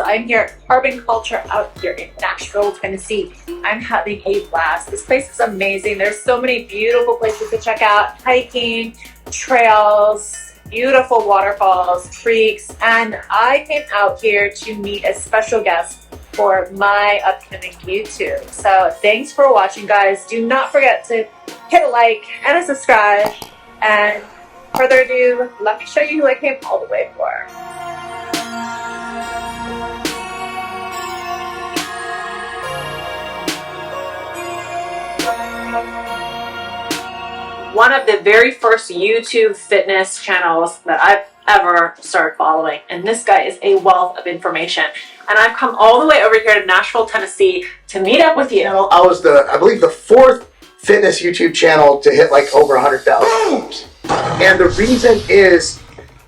I'm here at Carbon Culture out here in Nashville, Tennessee. I'm having a blast. This place is amazing. There's so many beautiful places to check out. Hiking, trails, beautiful waterfalls, creeks, and I came out here to meet a special guest for my upcoming YouTube. So thanks for watching, guys. Do not forget to hit a like and a subscribe. And further ado, let me show you who I came all the way for. One of the very first YouTube fitness channels that I've ever started following. And this guy is a wealth of information. And I've come all the way over here to Nashville, Tennessee to meet up with you. I was I believe the fourth fitness YouTube channel to hit like over 100,000. And the reason is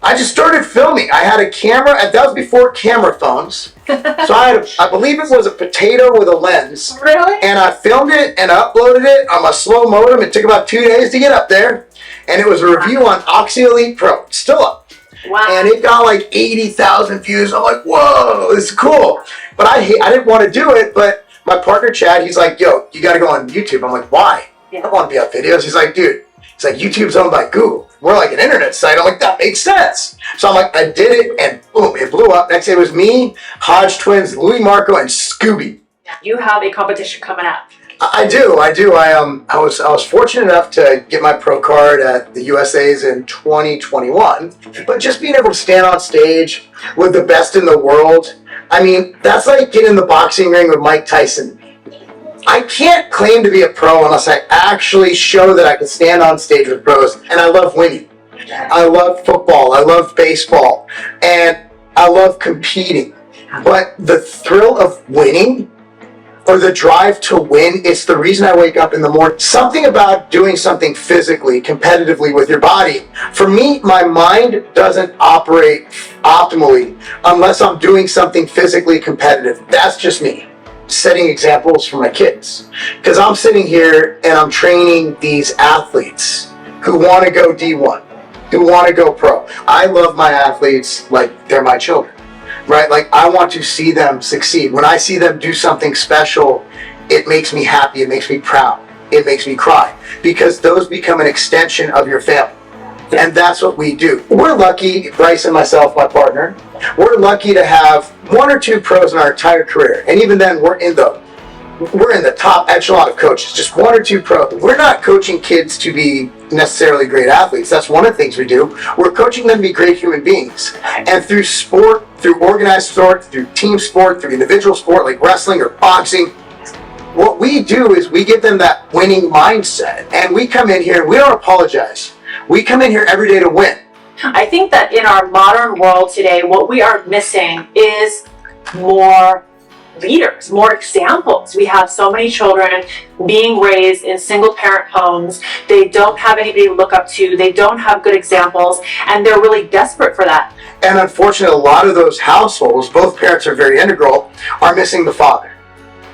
I just started filming. I had a camera, and that was before camera phones. So I believe it was a potato with a lens. Really? And I filmed it and uploaded it on my slow modem. It took about 2 days to get up there. And it was a review on Oxy Elite Pro. It's still up. Wow. And it got like 80,000 views. I'm like, whoa, this is cool. But I didn't want to do it, but my partner Chad, he's like, yo, you got to go on YouTube. I'm like, why? Yeah. I don't want to be on videos. He's like, dude, it's like YouTube's owned by Google. We're like an internet site. I'm like, that makes sense. So I'm like, I did it, and boom, it blew up. Next day it was me, Hodge twins, Louis Marco, and Scooby. You have a competition coming up. I do. I was fortunate enough to get my pro card at the USA's in 2021. But just being able to stand on stage with the best in the world, I mean, that's like getting in the boxing ring with Mike Tyson. I can't claim to be a pro unless I actually show that I can stand on stage with pros. And I love winning. I love football. I love baseball. And I love competing. But the thrill of winning, or the drive to win, it's the reason I wake up in the morning. Something about doing something physically, competitively with your body. For me, my mind doesn't operate optimally unless I'm doing something physically competitive. That's just me. Setting examples for my kids. Because I'm sitting here and I'm training these athletes who want to go D1, who want to go pro. I love my athletes like they're my children. Right? Like, I want to see them succeed. When I see them do something special, it makes me happy. It makes me proud. It makes me cry. Because those become an extension of your family. And that's what we do. We're lucky, Bryce and myself, my partner, we're lucky to have 1 or 2 pros in our entire career. And even then, we're in the top echelon of coaches, just 1 or 2 pros. We're not coaching kids to be necessarily great athletes. That's one of the things we do. We're coaching them to be great human beings. And through sport, through organized sport, through team sport, through individual sport like wrestling or boxing, what we do is we give them that winning mindset. And we come in here and we don't apologize. We come in here every day to win. I think that in our modern world today, what we are missing is more leaders, more examples. We have so many children being raised in single parent homes. They don't have anybody to look up to. They don't have good examples, and they're really desperate for that. And unfortunately, a lot of those households, both parents are very integral, are missing the father.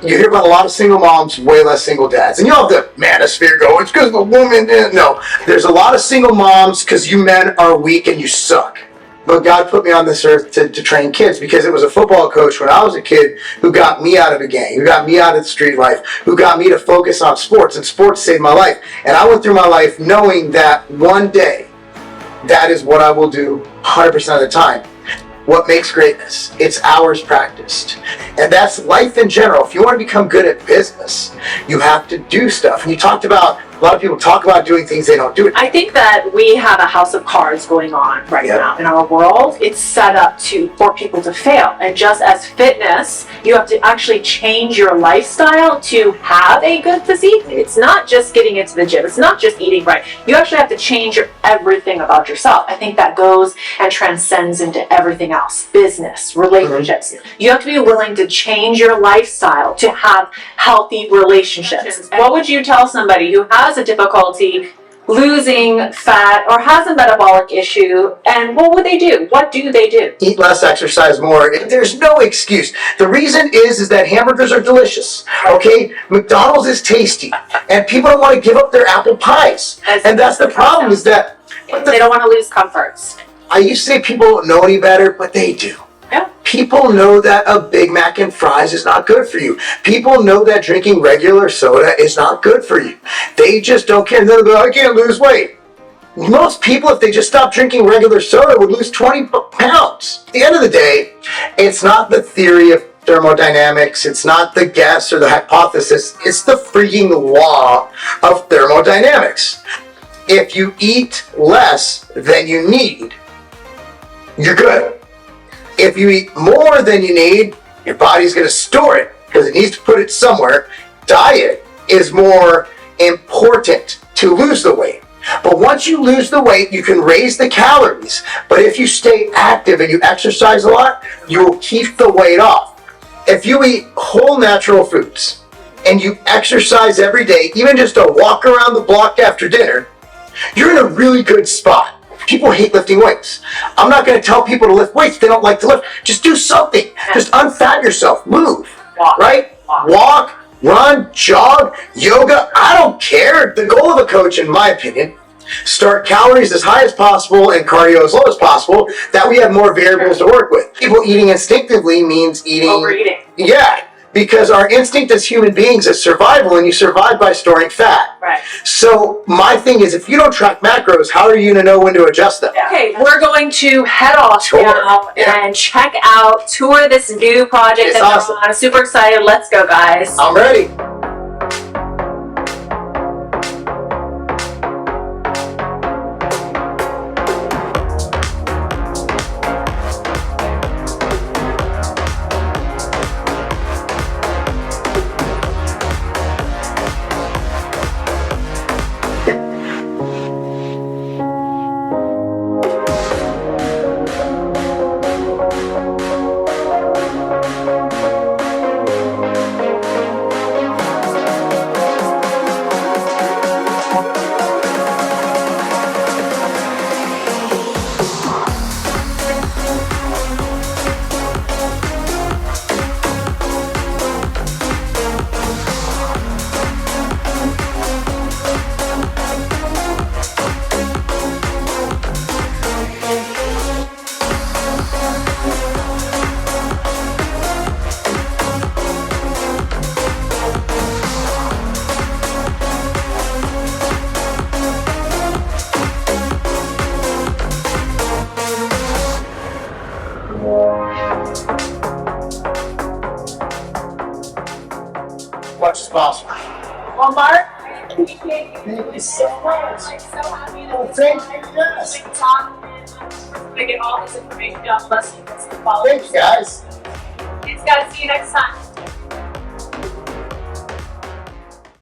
You hear about a lot of single moms, way less single dads. And you have the manosphere go, it's because the woman didn't. No, there's a lot of single moms because you men are weak and you suck. But God put me on this earth to train kids, because it was a football coach when I was a kid who got me out of a gang, who got me out of the street life, who got me to focus on sports, and sports saved my life. And I went through my life knowing that one day, that is what I will do 100% of the time. What makes greatness? It's hours practiced. And that's life in general. If you want to become good at business, you have to do stuff. And you talked about, a lot of people talk about doing things, they don't do it. I think that we have a house of cards going on right now in our world. It's set up for people to fail. And just as fitness, you have to actually change your lifestyle to have a good physique. It's not just getting into the gym. It's not just eating right. You actually have to change everything about yourself. I think that goes and transcends into everything else. Business, relationships. You have to be willing to change your lifestyle to have healthy relationships. What would you tell somebody who has a difficulty losing fat or has a metabolic issue, and what would they do? What do they do? Eat less, exercise more. There's no excuse. The reason is that hamburgers are delicious, okay? McDonald's is tasty, and people don't want to give up their apple pies. And that's the problem, is that they don't want to lose comforts. I used to say people don't know any better, but they do. Yeah. People know that a Big Mac and fries is not good for you. People know that drinking regular soda is not good for you. They just don't care. They'll go, I can't lose weight. Most people, if they just stopped drinking regular soda, would lose 20 pounds. At the end of the day, it's not the theory of thermodynamics, it's not the guess or the hypothesis, it's the freaking law of thermodynamics. If you eat less than you need, you're good. If you eat more than you need, your body's going to store it because it needs to put it somewhere. Diet is more important to lose the weight. But once you lose the weight, you can raise the calories. But if you stay active and you exercise a lot, you will keep the weight off. If you eat whole natural foods and you exercise every day, even just a walk around the block after dinner, you're in a really good spot. People hate lifting weights. I'm not going to tell people to lift weights. They don't like to lift. Just do something. Just unfat yourself. Move. Right? Walk, run, jog, yoga. I don't care. The goal of a coach, in my opinion, start calories as high as possible and cardio as low as possible, that we have more variables to work with. People eating instinctively means eating... Overeating. Yeah, because our instinct as human beings is survival, and you survive by storing fat. Right. So my thing is, if you don't track macros, how are you going to know when to adjust them? Okay, we're going to head off now and check out, tour this new project that awesome. I'm super excited. Let's go, guys. I'm ready. Much as possible. Well, Mark, I appreciate you. Thank you so much. I'm so happy Well, that thank you. Yes. we can talk. I'm going to get all this information down. Let's follow. Thanks, guys. Thanks, guys. See you next time.